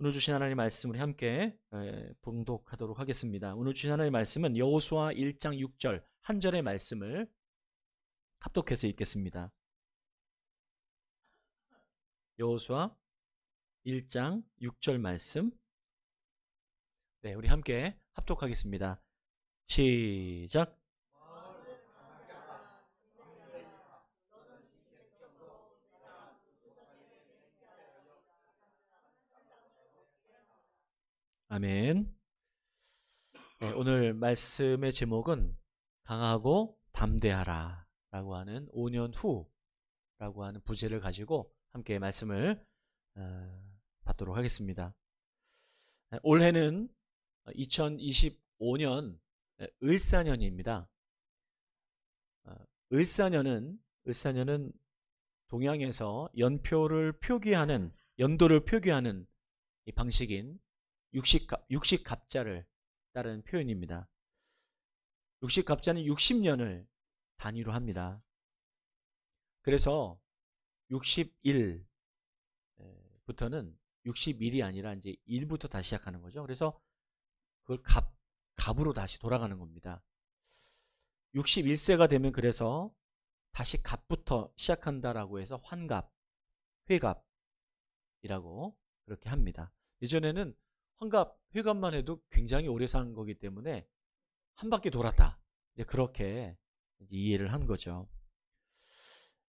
오늘 주신 하나님의 말씀 우리 함께 봉독하도록 하겠습니다. 오늘 주신 하나님의 말씀은 여호수아 1장 6절 한 절의 말씀을 합독해서 읽겠습니다. 여호수아 1장 6절 말씀, 네, 우리 함께 합독하겠습니다. 시작. 아멘. 네, 오늘 말씀의 제목은 강하고 담대하라 라고 하는 5년 후라고 하는 부제를 가지고 함께 말씀을 받도록 하겠습니다. 올해는 2025년 을사년입니다. 을사년은 동양에서 연도를 표기하는 이 방식인 육식갑자를 따른 표현입니다. 육식갑자는 60년을 단위로 합니다. 그래서 60일부터는 60일이 아니라 이제 1부터 다시 시작하는 거죠. 그래서 그걸 갑으로 다시 돌아가는 겁니다. 61세가 되면 그래서 다시 갑부터 시작한다라고 해서 환갑, 회갑이라고 그렇게 합니다. 예전에는 환갑, 회갑만 해도 굉장히 오래 산 거기 때문에 한 바퀴 돌았다, 이제 그렇게 이제 이해를 한 거죠.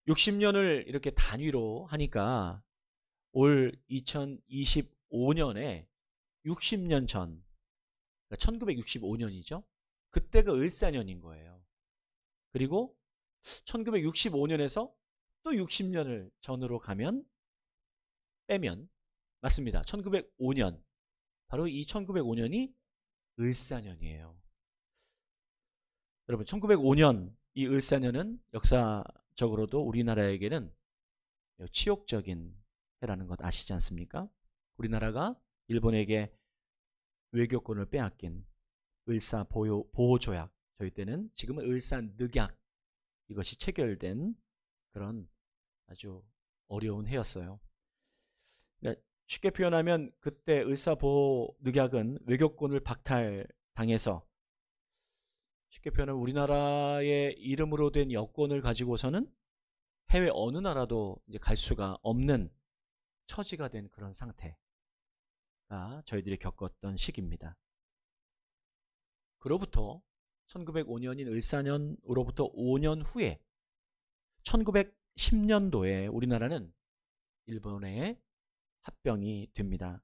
60년을 이렇게 단위로 하니까 올 2025년에 60년 전, 그러니까 1965년이죠. 그때가 을사년인 거예요. 그리고 1965년에서 또 60년을 전으로 빼면 맞습니다. 1905년, 바로 이 1905년이 을사년이에요. 여러분, 1905년 이 을사년은 역사적으로도 우리나라에게는 치욕적인 해라는 것 아시지 않습니까? 우리나라가 일본에게 외교권을 빼앗긴 을사보호조약, 저희 때는 지금은 을사늑약, 이것이 체결된 그런 아주 어려운 해였어요. 그러니까 쉽게 표현하면 그때 을사보호늑약은 외교권을 박탈당해서, 쉽게 표현하면 우리나라의 이름으로 된 여권을 가지고서는 해외 어느 나라도 이제 갈 수가 없는 처지가 된 그런 상태가 저희들이 겪었던 시기입니다. 그로부터 1905년인 을사년으로부터 5년 후에 1910년도에 우리나라는 일본에 합병이 됩니다.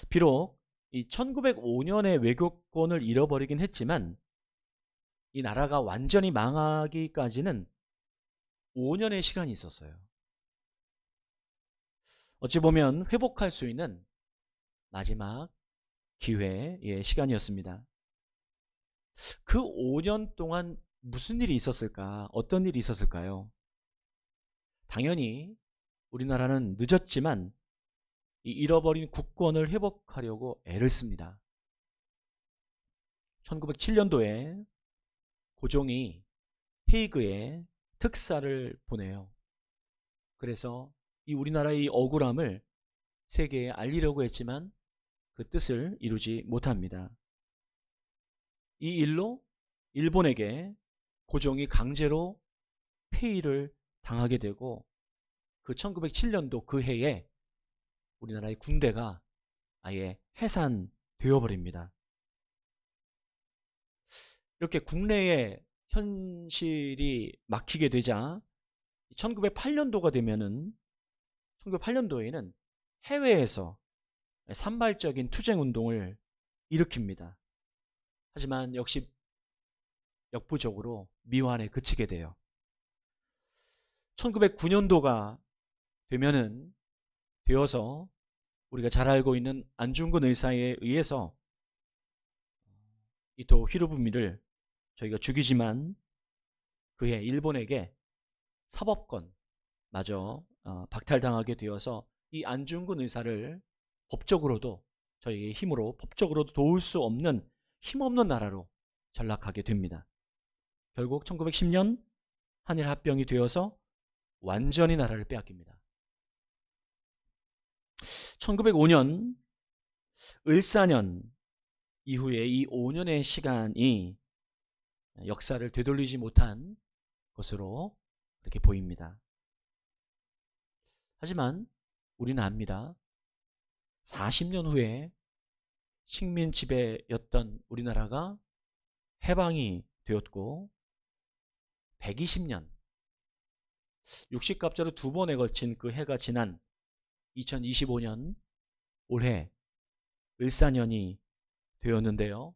비록 이 1905년에 외교권을 잃어버리긴 했지만 이 나라가 완전히 망하기까지는 5년의 시간이 있었어요. 어찌 보면 회복할 수 있는 마지막 기회의 시간이었습니다. 그 5년 동안 무슨 일이 있었을까? 어떤 일이 있었을까요? 당연히 우리나라는 늦었지만 이 잃어버린 국권을 회복하려고 애를 씁니다. 1907년도에 고종이 헤이그에 특사를 보내요. 그래서 이 우리나라의 이 억울함을 세계에 알리려고 했지만 그 뜻을 이루지 못합니다. 이 일로 일본에게 고종이 강제로 폐위를 당하게 되고, 그 1907년도 그 해에 우리나라의 군대가 아예 해산되어 버립니다. 이렇게 국내의 현실이 막히게 되자 1908년도가 되면은, 1908년도에는 해외에서 산발적인 투쟁운동을 일으킵니다. 하지만 역시 역부족으로 미완에 그치게 돼요. 1909년도가 되어서 우리가 잘 알고 있는 안중근 의사에 의해서 이토 히로부미를 저희가 죽이지만 그해 일본에게 사법권마저 박탈당하게 되어서 이 안중근 의사를 법적으로도, 저희의 힘으로 법적으로도 도울 수 없는 힘없는 나라로 전락하게 됩니다. 결국 1910년 한일 합병이 되어서 완전히 나라를 빼앗깁니다. 1905년 을사년 이후에 이 5년의 시간이 역사를 되돌리지 못한 것으로 이렇게 보입니다. 하지만 우리는 압니다. 40년 후에 식민 지배였던 우리나라가 해방이 되었고 120년 60갑자로 두 번에 걸친 그 해가 지난 2025년 올해 을사년이 되었는데요.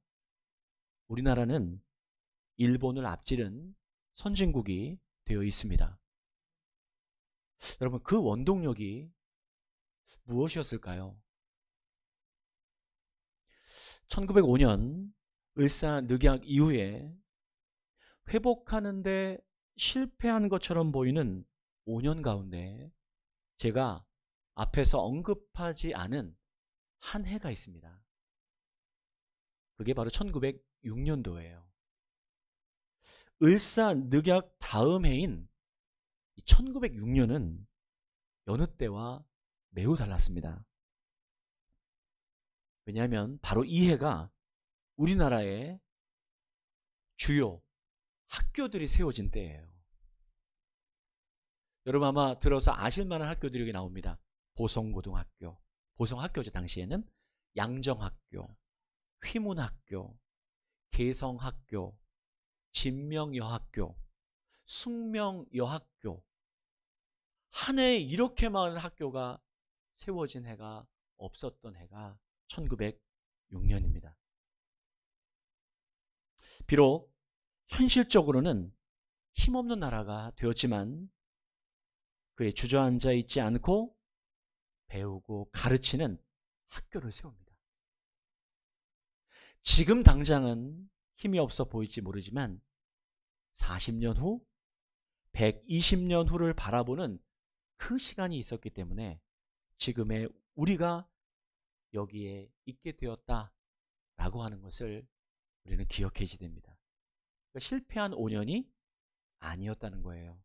우리나라는 일본을 앞지른 선진국이 되어 있습니다. 여러분, 그 원동력이 무엇이었을까요? 1905년 을사늑약 이후에 회복하는데 실패한 것처럼 보이는 5년 가운데 제가 앞에서 언급하지 않은 한 해가 있습니다. 그게 바로 1906년도예요. 을사늑약 다음 해인 1906년은 여느 때와 매우 달랐습니다. 왜냐하면 바로 이 해가 우리나라의 주요 학교들이 세워진 때예요. 여러분 아마 들어서 아실 만한 학교들이 여기 나옵니다. 보성고등학교, 보성학교죠. 당시에는 양정학교, 휘문학교, 개성학교, 진명여학교, 숙명여학교. 한 해에 이렇게 많은 학교가 세워진 해가 없었던 해가 1906년입니다. 비록 현실적으로는 힘없는 나라가 되었지만 그에 주저앉아 있지 않고 배우고 가르치는 학교를 세웁니다. 지금 당장은 힘이 없어 보일지 모르지만 40년 후, 120년 후를 바라보는 그 시간이 있었기 때문에 지금의 우리가 여기에 있게 되었다라고 하는 것을 우리는 기억해야지 됩니다. 그러니까 실패한 5년이 아니었다는 거예요.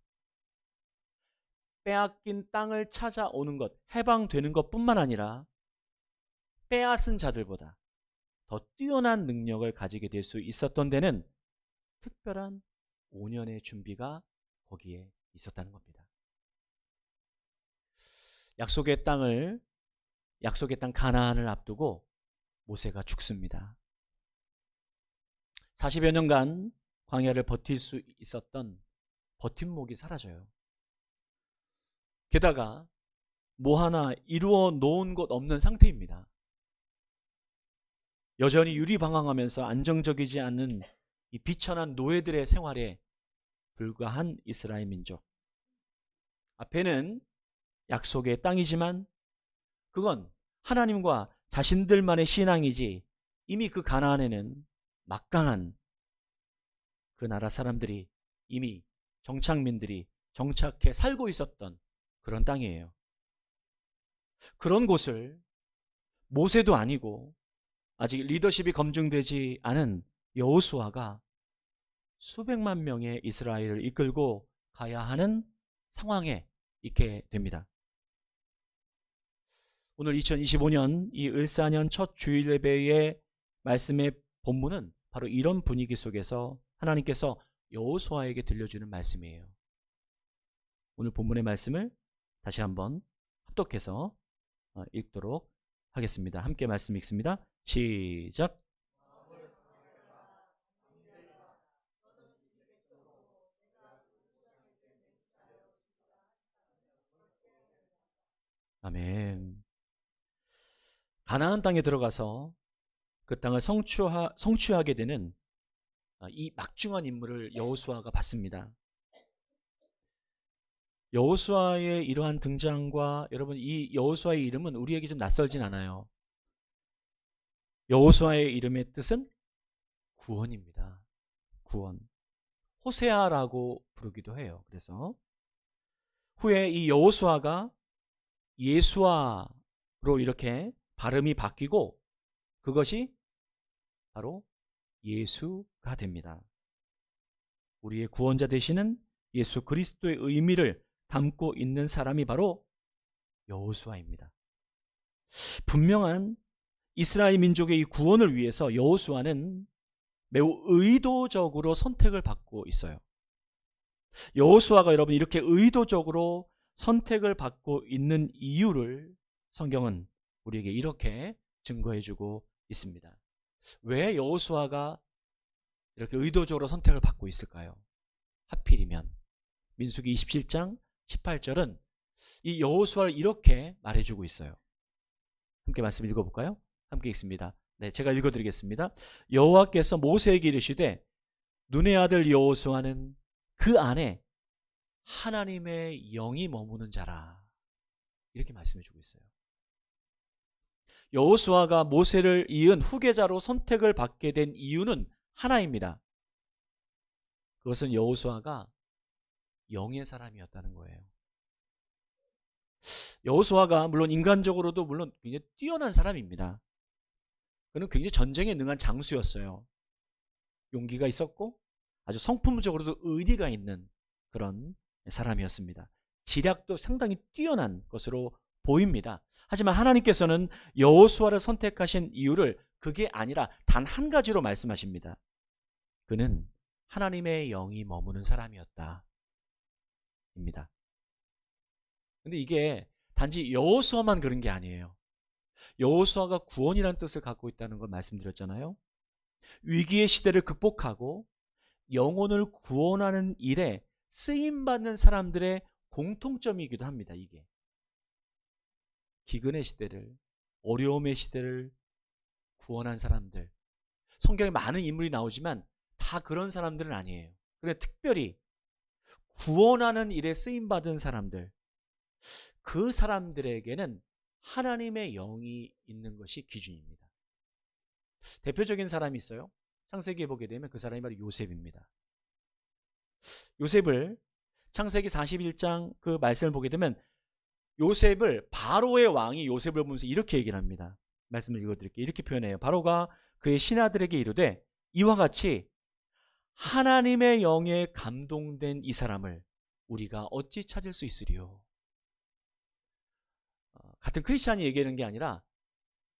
빼앗긴 땅을 찾아오는 것, 해방되는 것뿐만 아니라 빼앗은 자들보다 더 뛰어난 능력을 가지게 될 수 있었던 데는 특별한 5년의 준비가 거기에 있었다는 겁니다. 약속의 땅 가나안을 앞두고 모세가 죽습니다. 40여 년간 광야를 버틸 수 있었던 버팀목이 사라져요. 게다가 뭐 하나 이루어 놓은 것 없는 상태입니다. 여전히 유리방황하면서 안정적이지 않은 이 비천한 노예들의 생활에 불과한 이스라엘 민족. 앞에는 약속의 땅이지만 그건 하나님과 자신들만의 신앙이지 이미 그 가나안에는 막강한 그 나라 사람들이 이미 정착민들이 정착해 살고 있었던 그런 땅이에요. 그런 곳을 모세도 아니고 아직 리더십이 검증되지 않은 여호수아가 수백만 명의 이스라엘을 이끌고 가야 하는 상황에 있게 됩니다. 오늘 2025년 이 을사년 첫 주일 예배의 말씀의 본문은 바로 이런 분위기 속에서 하나님께서 여호수아에게 들려주는 말씀이에요. 오늘 본문의 말씀을 다시 한번 합독해서 읽도록 하겠습니다. 함께 말씀 읽습니다. 시작. 아멘. 가나안 땅에 들어가서 그 땅을 성취하게 되는 이 막중한 임무를 여호수아가 받습니다. 여호수아의 이러한 등장과 여러분 이 여호수아의 이름은 우리에게 좀 낯설진 않아요. 여호수아의 이름의 뜻은 구원입니다. 구원. 호세아라고 부르기도 해요. 그래서 후에 이 여호수아가 예수아로 이렇게 발음이 바뀌고 그것이 바로 예수가 됩니다. 우리의 구원자 되시는 예수 그리스도의 의미를 담고 있는 사람이 바로 여호수아입니다. 분명한 이스라엘 민족의 이 구원을 위해서 여호수아는 매우 의도적으로 선택을 받고 있어요. 여호수아가 여러분 이렇게 의도적으로 선택을 받고 있는 이유를 성경은 우리에게 이렇게 증거해주고 있습니다. 왜 여호수아가 이렇게 의도적으로 선택을 받고 있을까요? 하필이면 민수기 27장 18절은 이 여호수아를 이렇게 말해주고 있어요. 함께 말씀 읽어볼까요? 함께 읽습니다. 네, 제가 읽어드리겠습니다. 여호와께서 모세에게 이르시되 눈의 아들 여호수아는 그 안에 하나님의 영이 머무는 자라. 이렇게 말씀해주고 있어요. 여호수아가 모세를 이은 후계자로 선택을 받게 된 이유는 하나입니다. 그것은 여호수아가 영의 사람이었다는 거예요. 여호수아가 물론 인간적으로도 물론 굉장히 뛰어난 사람입니다. 그는 굉장히 전쟁에 능한 장수였어요. 용기가 있었고 아주 성품적으로도 의리가 있는 그런 사람이었습니다. 지략도 상당히 뛰어난 것으로 보입니다. 하지만 하나님께서는 여호수아를 선택하신 이유를 그게 아니라 단 한 가지로 말씀하십니다. 그는 하나님의 영이 머무는 사람이었다. 입니다. 근데 이게 단지 여호수아만 그런 게 아니에요. 여호수아가 구원이라는 뜻을 갖고 있다는 걸 말씀드렸잖아요. 위기의 시대를 극복하고 영혼을 구원하는 일에 쓰임받는 사람들의 공통점이기도 합니다. 이게 기근의 시대를, 어려움의 시대를 구원한 사람들, 성경에 많은 인물이 나오지만 다 그런 사람들은 아니에요. 그런데 특별히 구원하는 일에 쓰임받은 사람들, 그 사람들에게는 하나님의 영이 있는 것이 기준입니다. 대표적인 사람이 있어요. 창세기에 보게 되면 그 사람이 바로 요셉입니다. 요셉을 창세기 41장 그 말씀을 보게 되면 요셉을 바로의 왕이 요셉을 보면서 이렇게 얘기를 합니다. 말씀을 읽어드릴게요. 이렇게 표현해요. 바로가 그의 신하들에게 이르되 이와 같이 하나님의 영에 감동된 이 사람을 우리가 어찌 찾을 수 있으리요. 같은 크리스찬이 얘기하는 게 아니라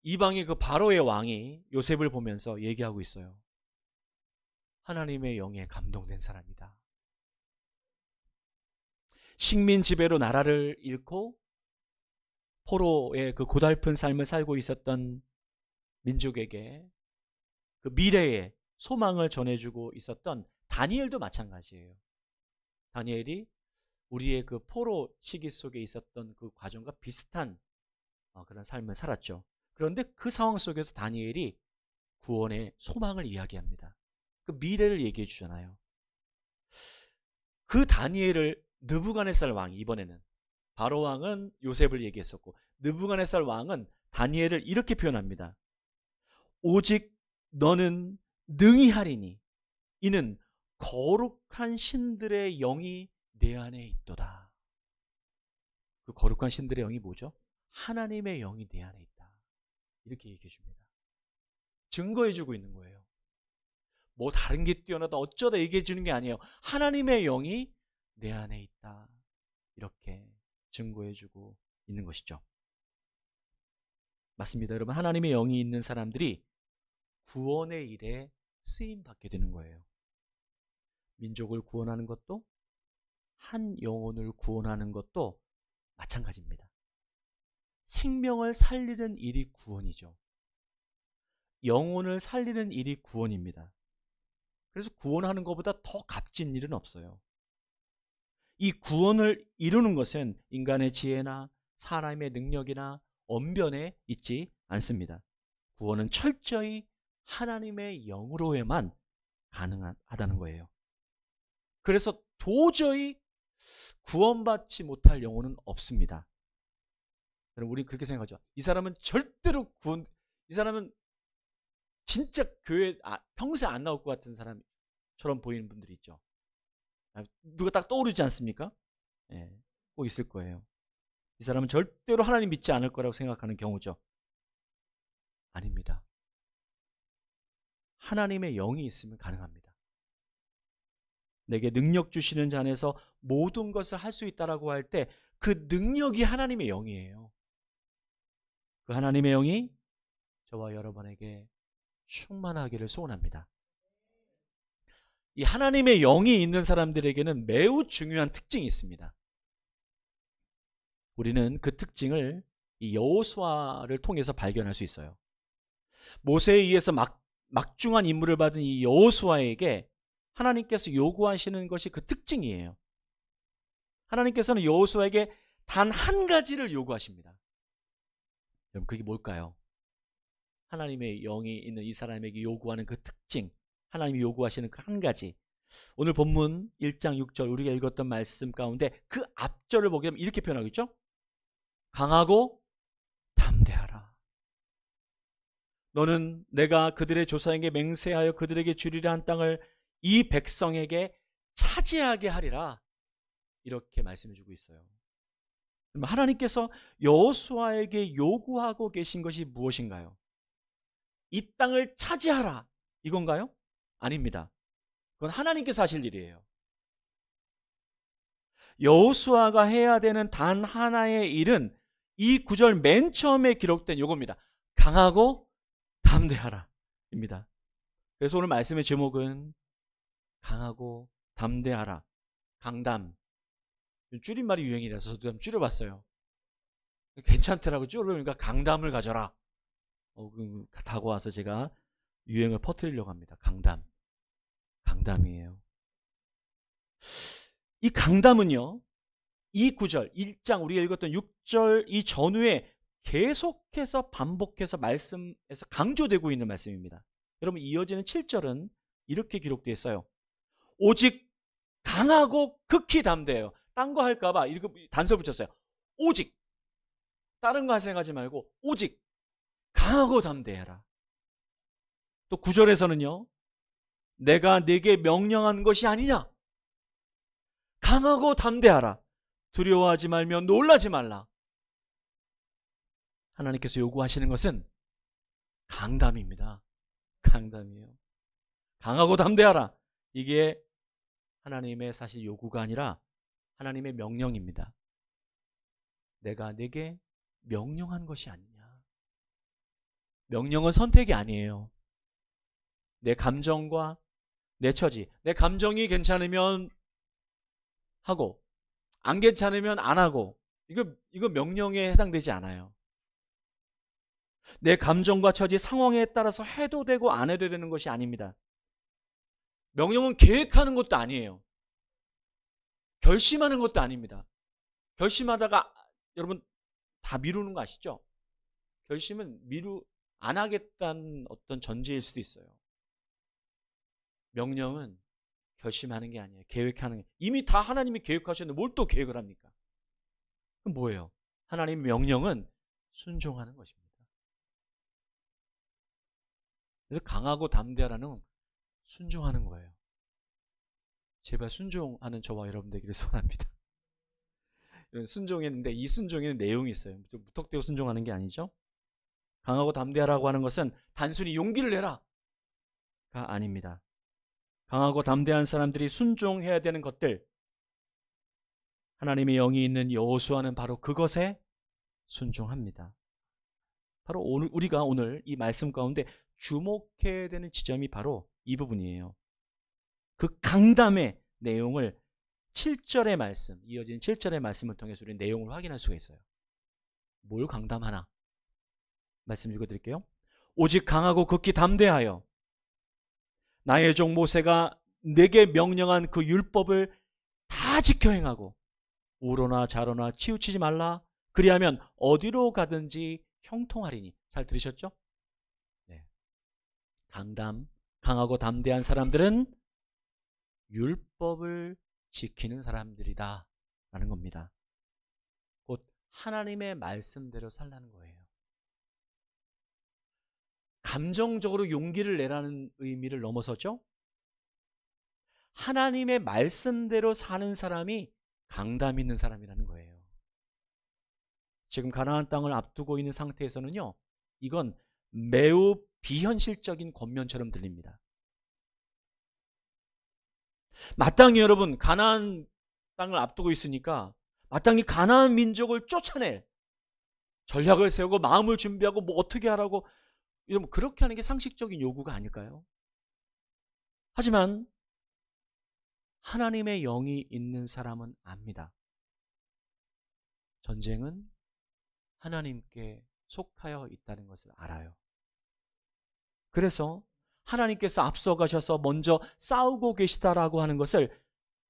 이방의 그 바로의 왕이 요셉을 보면서 얘기하고 있어요. 하나님의 영에 감동된 사람이다. 식민 지배로 나라를 잃고 포로의 그 고달픈 삶을 살고 있었던 민족에게 그 미래의 소망을 전해주고 있었던 다니엘도 마찬가지예요. 다니엘이 우리의 그 포로 시기 속에 있었던 그 과정과 비슷한 그런 삶을 살았죠. 그런데 그 상황 속에서 다니엘이 구원의 소망을 이야기합니다. 그 미래를 얘기해 주잖아요. 그 다니엘을 느부갓네살 왕이 이번에는 바로 왕은 요셉을 얘기했었고 느부갓네살 왕은 다니엘을 이렇게 표현합니다. 오직 너는 능히 하리니 이는 거룩한 신들의 영이 내 안에 있도다. 그 거룩한 신들의 영이 뭐죠? 하나님의 영이 내 안에 있다. 이렇게 얘기해 줍니다. 증거해 주고 있는 거예요. 뭐 다른 게 뛰어나다 어쩌다 얘기해 주는 게 아니에요. 하나님의 영이 내 안에 있다. 이렇게 증거해 주고 있는 것이죠. 맞습니다. 여러분, 하나님의 영이 있는 사람들이 구원의 일에 쓰임 받게 되는 거예요. 민족을 구원하는 것도 한 영혼을 구원하는 것도 마찬가지입니다. 생명을 살리는 일이 구원이죠. 영혼을 살리는 일이 구원입니다. 그래서 구원하는 것보다 더 값진 일은 없어요. 이 구원을 이루는 것은 인간의 지혜나 사람의 능력이나 언변에 있지 않습니다. 구원은 철저히 하나님의 영으로에만 가능하다는 거예요. 그래서 도저히 구원받지 못할 영혼은 없습니다. 여러분, 우리 그렇게 생각하죠. 이 사람은 절대로 이 사람은 진짜 교회 평소에 안 나올 것 같은 사람처럼 보이는 분들이 있죠. 누가 딱 떠오르지 않습니까? 예, 꼭 있을 거예요. 이 사람은 절대로 하나님 믿지 않을 거라고 생각하는 경우죠. 아닙니다. 하나님의 영이 있으면 가능합니다. 내게 능력 주시는 자 안에서 모든 것을 할 수 있다라고 할 때 그 능력이 하나님의 영이에요. 그 하나님의 영이 저와 여러분에게 충만하기를 소원합니다. 이 하나님의 영이 있는 사람들에게는 매우 중요한 특징이 있습니다. 우리는 그 특징을 이 여호수아를 통해서 발견할 수 있어요. 모세에 의해서 막중한 임무를 받은 이 여호수아에게 하나님께서 요구하시는 것이 그 특징이에요. 하나님께서는 여호수아에게 단 한 가지를 요구하십니다. 그럼 그게 뭘까요? 하나님의 영이 있는 이 사람에게 요구하는 그 특징, 하나님이 요구하시는 그 한 가지. 오늘 본문 1장 6절 우리가 읽었던 말씀 가운데 그 앞절을 보게 되면 이렇게 표현하고 있죠. 강하고 담대하라. 너는 내가 그들의 조상에게 맹세하여 그들에게 주리라 한 땅을 이 백성에게 차지하게 하리라. 이렇게 말씀해 주고 있어요. 하나님께서 여호수아에게 요구하고 계신 것이 무엇인가요? 이 땅을 차지하라. 이건가요? 아닙니다. 그건 하나님께서 하실 일이에요. 여호수아가 해야 되는 단 하나의 일은 이 구절 맨 처음에 기록된 요겁니다. 강하고 담대하라 입니다. 그래서 오늘 말씀의 제목은 강하고 담대하라. 강담. 줄임말이 유행이라서 저도 좀 줄여봤어요. 괜찮더라고요. 줄여보니까 강담을 가져라. 다가와서 제가 유행을 퍼뜨리려고 합니다. 강담. 강담이에요. 이 강담은요, 이 구절, 1장 우리가 읽었던 6절 이 전후에 계속해서 반복해서 말씀에서 강조되고 있는 말씀입니다. 여러분, 이어지는 7절은 이렇게 기록되어 있어요. 오직 강하고 극히 담대해요. 딴 거 할까봐 이렇게 단서 붙였어요. 오직. 다른 거 생각하지 말고 오직 강하고 담대해라. 또 9절에서는요. 내가 네게 명령한 것이 아니냐. 강하고 담대하라. 두려워하지 말며 놀라지 말라. 하나님께서 요구하시는 것은 강담입니다. 강담이에요. 강하고 담대하라. 이게 하나님의 사실 요구가 아니라 하나님의 명령입니다. 내가 네게 명령한 것이 아니냐. 명령은 선택이 아니에요. 내 감정과 내 처지, 내 감정이 괜찮으면 하고 안 괜찮으면 안 하고, 이거 명령에 해당되지 않아요. 내 감정과 처지, 상황에 따라서 해도 되고 안 해도 되는 것이 아닙니다. 명령은 계획하는 것도 아니에요. 결심하는 것도 아닙니다. 결심하다가 여러분 다 미루는 거 아시죠? 결심은 안 하겠다는 어떤 전제일 수도 있어요. 명령은 결심하는 게 아니에요. 계획하는 게. 이미 다 하나님이 계획하셨는데 뭘 또 계획을 합니까? 그럼 뭐예요? 하나님의 명령은 순종하는 것입니다. 그래서 강하고 담대하라는 순종하는 거예요. 제발 순종하는 저와 여러분 되기를 소원합니다. 순종했는데 이 순종에는 내용이 있어요. 좀 무턱대고 순종하는 게 아니죠. 강하고 담대하라고 하는 것은 단순히 용기를 내라가 아닙니다. 강하고 담대한 사람들이 순종해야 되는 것들, 하나님의 영이 있는 여호수아는 바로 그것에 순종합니다. 바로 우리가 오늘 이 말씀 가운데 주목해야 되는 지점이 바로 이 부분이에요. 그 강담의 내용을 7절의 말씀, 이어진 7절의 말씀을 통해서 우리는 내용을 확인할 수가 있어요. 뭘 강담하나? 말씀 읽어드릴게요. 오직 강하고 극히 담대하여 나의 종 모세가 내게 명령한 그 율법을 다 지켜 행하고 우로나 좌로나 치우치지 말라. 그리하면 어디로 가든지 형통하리니. 잘 들으셨죠? 네. 강하고 담대한 사람들은 율법을 지키는 사람들이다 라는 겁니다. 곧 하나님의 말씀대로 살라는 거예요. 감정적으로 용기를 내라는 의미를 넘어서죠. 하나님의 말씀대로 사는 사람이 강담 있는 사람이라는 거예요. 지금 가나안 땅을 앞두고 있는 상태에서는요, 이건 매우 비현실적인 권면처럼 들립니다. 마땅히 여러분, 가나안 땅을 앞두고 있으니까 마땅히 가나안 민족을 쫓아낼, 전략을 세우고 마음을 준비하고 뭐 어떻게 하라고 이러면 그렇게 하는 게 상식적인 요구가 아닐까요? 하지만 하나님의 영이 있는 사람은 압니다. 전쟁은 하나님께 속하여 있다는 것을 알아요. 그래서 하나님께서 앞서가셔서 먼저 싸우고 계시다라고 하는 것을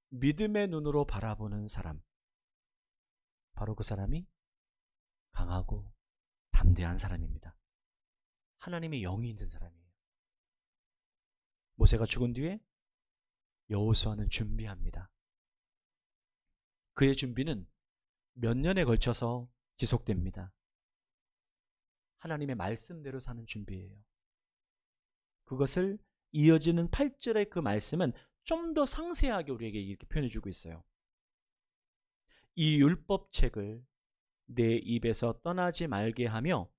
믿음의 눈으로 바라보는 사람, 바로 그 사람이 강하고 담대한 사람입니다. 하나님의 영이 있는 사람이에요. 모세가 죽은 뒤에 여호수아는 준비합니다. 그의 준비는 몇 년에 걸쳐서 지속됩니다. 하나님의 말씀대로 사는 준비예요. 그것을 이어지는 8절의 그 말씀은 좀 더 상세하게 우리에게 이렇게 표현해 주고 있어요. 이 율법책을 내 입에서 떠나지 말게 하며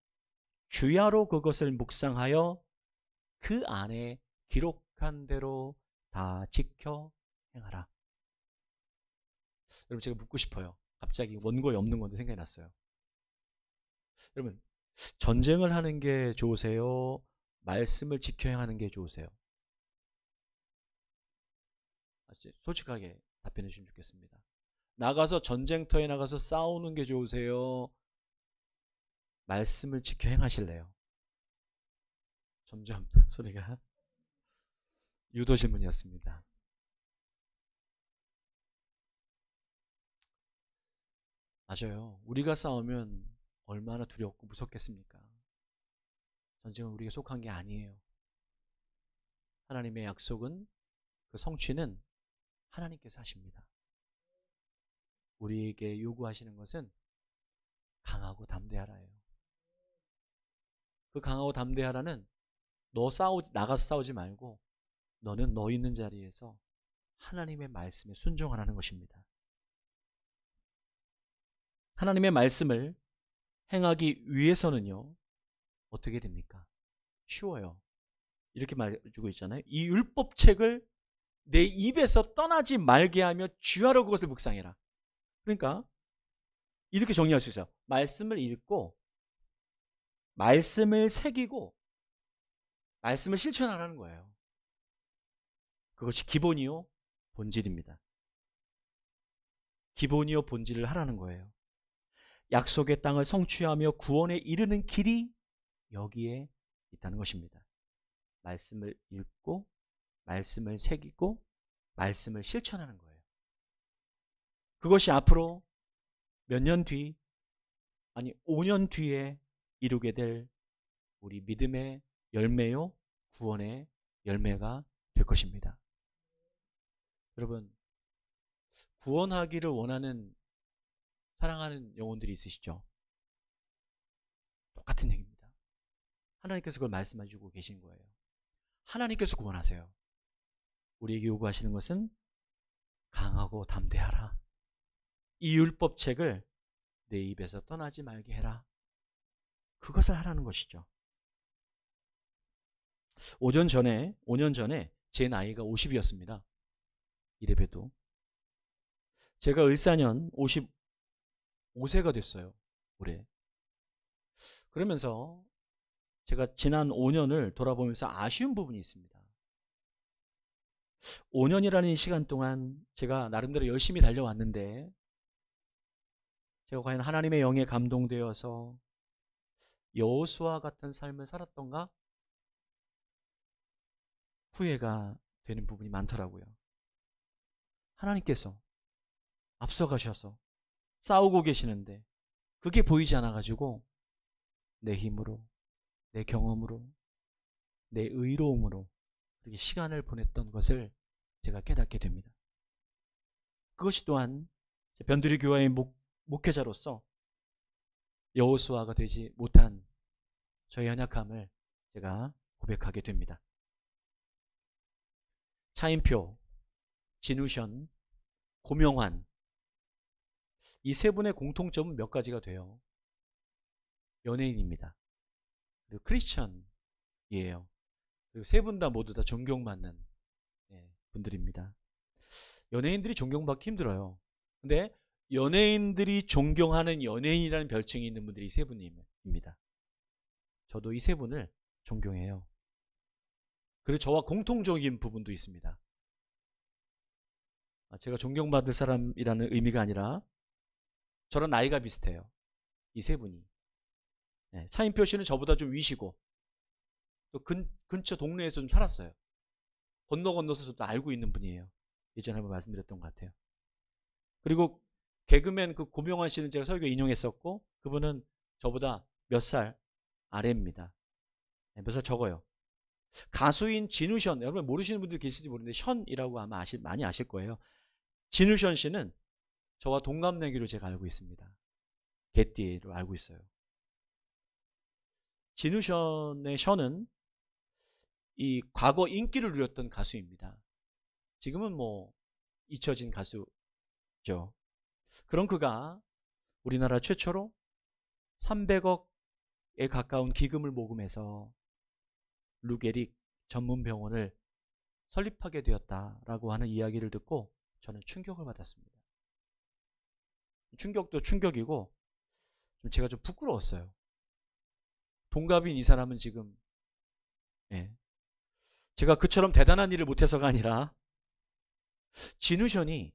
주야로 그것을 묵상하여 그 안에 기록한 대로 다 지켜 행하라. 여러분, 제가 묻고 싶어요. 갑자기 원고에 없는 건데 생각이 났어요. 여러분, 전쟁을 하는 게 좋으세요? 말씀을 지켜 행하는 게 좋으세요? 솔직하게 답변해 주시면 좋겠습니다. 나가서 전쟁터에 나가서 싸우는 게 좋으세요? 말씀을 지켜 행하실래요? 점점 소리가 유도 질문이었습니다. 맞아요. 우리가 싸우면 얼마나 두렵고 무섭겠습니까? 전쟁은 우리가 속한 게 아니에요. 하나님의 약속은, 그 성취는 하나님께서 하십니다. 우리에게 요구하시는 것은 강하고 담대하라예요. 그 강하고 담대하라는 나가서 싸우지 말고 너는 너 있는 자리에서 하나님의 말씀에 순종하라는 것입니다. 하나님의 말씀을 행하기 위해서는요, 어떻게 됩니까? 쉬워요. 이렇게 말해주고 있잖아요. 이 율법책을 내 입에서 떠나지 말게 하며 주야로 그것을 묵상해라. 그러니까 이렇게 정리할 수 있어요. 말씀을 읽고 말씀을 새기고 말씀을 실천하라는 거예요. 그것이 기본이요 본질입니다. 기본이요 본질을 하라는 거예요. 약속의 땅을 성취하며 구원에 이르는 길이 여기에 있다는 것입니다. 말씀을 읽고 말씀을 새기고 말씀을 실천하는 거예요. 그것이 앞으로 몇 년 뒤, 아니 5년 뒤에 이루게 될 우리 믿음의 열매요 구원의 열매가 될 것입니다. 여러분, 구원하기를 원하는 사랑하는 영혼들이 있으시죠? 똑같은 얘기입니다. 하나님께서 그걸 말씀해 주고 계신 거예요. 하나님께서 구원하세요. 우리에게 요구하시는 것은 강하고 담대하라. 이 율법책을 내 입에서 떠나지 말게 해라. 그것을 하라는 것이죠. 5년 전에 제 나이가 50이었습니다. 이래봬도. 제가 을사년 55세가 됐어요. 올해. 그러면서 제가 지난 5년을 돌아보면서 아쉬운 부분이 있습니다. 5년이라는 시간 동안 제가 나름대로 열심히 달려왔는데 제가 과연 하나님의 영에 감동되어서 여호수아 같은 삶을 살았던가? 후회가 되는 부분이 많더라고요. 하나님께서 앞서가셔서 싸우고 계시는데 그게 보이지 않아가지고 내 힘으로, 내 경험으로, 내 의로움으로 그렇게 시간을 보냈던 것을 제가 깨닫게 됩니다. 그것이 또한 변두리 교회의 목회자로서 여호수아가 되지 못한 저의 연약함을 제가 고백하게 됩니다. 차인표, 진우션, 고명환, 이 세 분의 공통점은 몇 가지가 돼요. 연예인입니다. 그리고 크리스천이에요. 그리고 세 분 다 모두 다 존경받는 분들입니다. 연예인들이 존경받기 힘들어요. 근데 연예인들이 존경하는 연예인이라는 별칭이 있는 분들이 이 세 분입니다. 저도 이 세 분을 존경해요. 그리고 저와 공통적인 부분도 있습니다. 제가 존경받을 사람이라는 의미가 아니라 저랑 나이가 비슷해요. 이 세 분이. 네, 차인표 씨는 저보다 좀 위시고 또 근처 동네에서 좀 살았어요. 건너서 저도 알고 있는 분이에요. 예전에 한번 말씀드렸던 것 같아요. 그리고 개그맨 그 고명환 씨는 제가 설교 인용했었고 그분은 저보다 몇 살 아래입니다. 네, 몇 살 적어요. 가수인 진우션, 여러분 모르시는 분들 계실지 모르는데 션이라고 아마 많이 아실 거예요. 진우션 씨는 저와 동갑내기로 제가 알고 있습니다. 개띠로 알고 있어요. 진우션의 션은 이 과거 인기를 누렸던 가수입니다. 지금은 뭐 잊혀진 가수죠. 그런 그가 우리나라 최초로 300억에 가까운 기금을 모금해서 루게릭 전문병원을 설립하게 되었다라고 하는 이야기를 듣고 저는 충격을 받았습니다. 충격도 충격이고 제가 좀 부끄러웠어요. 동갑인 이 사람은 지금 제가 그처럼 대단한 일을 못해서가 아니라 진우션이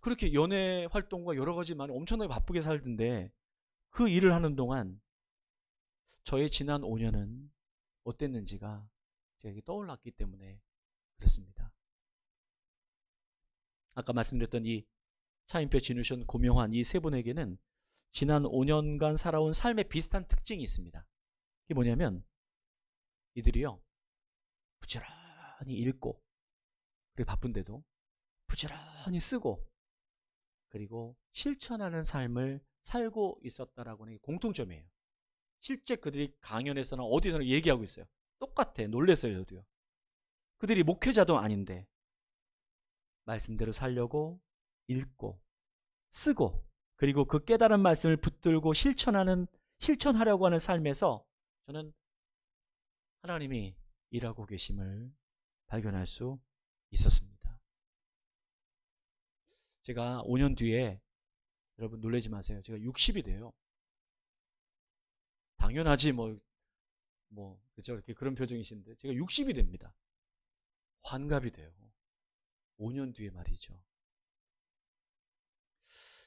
그렇게 연애 활동과 여러 가지 많이 엄청나게 바쁘게 살던데 그 일을 하는 동안 저의 지난 5년은 어땠는지가 제가 떠올랐기 때문에 그렇습니다. 아까 말씀드렸던 이 차인표, 진우션, 고명환 이 세 분에게는 지난 5년간 살아온 삶의 비슷한 특징이 있습니다. 이게 뭐냐면 이들이요 부지런히 읽고 그리고 바쁜데도 부지런히 쓰고 그리고 실천하는 삶을 살고 있었다라고 하는 게 공통점이에요. 실제 그들이 강연에서나 어디서나 얘기하고 있어요. 똑같아. 놀랬어요. 저도요. 그들이 목회자도 아닌데 말씀대로 살려고 읽고 쓰고 그리고 그 깨달은 말씀을 붙들고 실천하려고 하는 삶에서 저는 하나님이 일하고 계심을 발견할 수 있었습니다. 제가 5년 뒤에 여러분 놀라지 마세요. 제가 60이 돼요. 당연하지 그죠? 이렇게 그런 표정이신데 제가 60이 됩니다. 환갑이 돼요. 5년 뒤에 말이죠.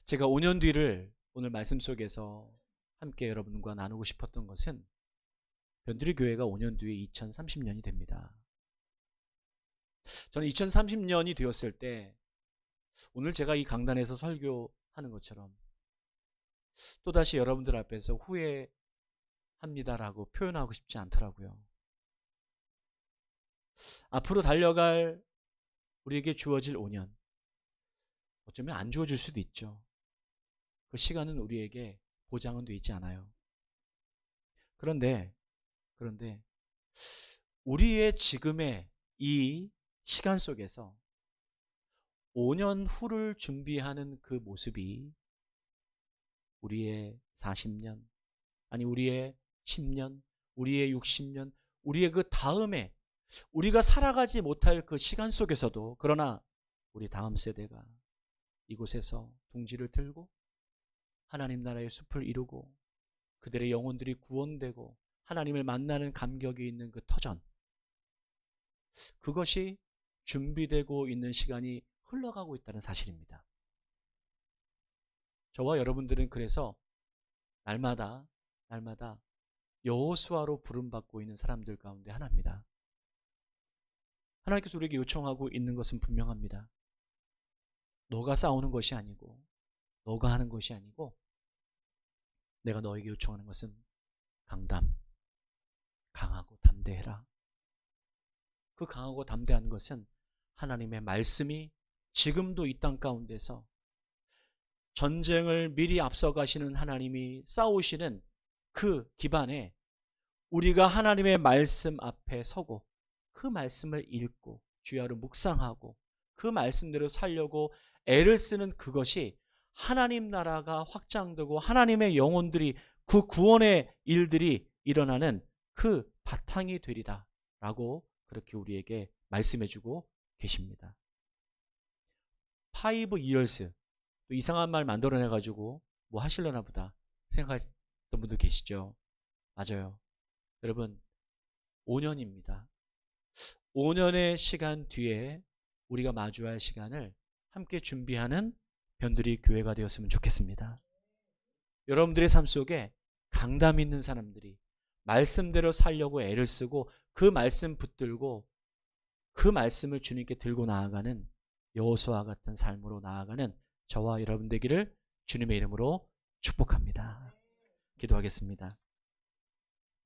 제가 5년 뒤를 오늘 말씀 속에서 함께 여러분과 나누고 싶었던 것은 변두리 교회가 5년 뒤에 2030년이 됩니다. 저는 2030년이 되었을 때 오늘 제가 이 강단에서 설교하는 것처럼 또다시 여러분들 앞에서 후회합니다라고 표현하고 싶지 않더라고요. 앞으로 달려갈 우리에게 주어질 5년 어쩌면 안 주어질 수도 있죠. 그 시간은 우리에게 보장은 되어 있지 않아요. 그런데 우리의 지금의 이 시간 속에서 5년 후를 준비하는 그 모습이 우리의 40년, 아니 우리의 10년, 우리의 60년, 우리의 그 다음에 우리가 살아가지 못할 그 시간 속에서도 그러나 우리 다음 세대가 이곳에서 둥지를 들고 하나님 나라의 숲을 이루고 그들의 영혼들이 구원되고 하나님을 만나는 감격이 있는 그 터전, 그것이 준비되고 있는 시간이 흘러가고 있다는 사실입니다. 저와 여러분들은 그래서 날마다 여호수아로 부름받고 있는 사람들 가운데 하나입니다. 하나님께서 우리에게 요청하고 있는 것은 분명합니다. 너가 싸우는 것이 아니고 너가 하는 것이 아니고 내가 너에게 요청하는 것은 강하고 담대해라. 그 강하고 담대한 것은 하나님의 말씀이 지금도 이 땅 가운데서 전쟁을 미리 앞서가시는 하나님이 싸우시는 그 기반에 우리가 하나님의 말씀 앞에 서고 그 말씀을 읽고 주야로 묵상하고 그 말씀대로 살려고 애를 쓰는 그것이 하나님 나라가 확장되고 하나님의 영혼들이 그 구원의 일들이 일어나는 그 바탕이 되리다 라고 그렇게 우리에게 말씀해주고 계십니다. 5 years, 또 이상한 말 만들어내가지고 뭐 하시려나 보다 생각했던 분들 계시죠? 맞아요. 여러분, 5년입니다. 5년의 시간 뒤에 우리가 마주할 시간을 함께 준비하는 변두리 교회가 되었으면 좋겠습니다. 여러분들의 삶 속에 강단 있는 사람들이 말씀대로 살려고 애를 쓰고 그 말씀 붙들고 그 말씀을 주님께 들고 나아가는 여호수아와 같은 삶으로 나아가는 저와 여러분 되기를 주님의 이름으로 축복합니다. 기도하겠습니다.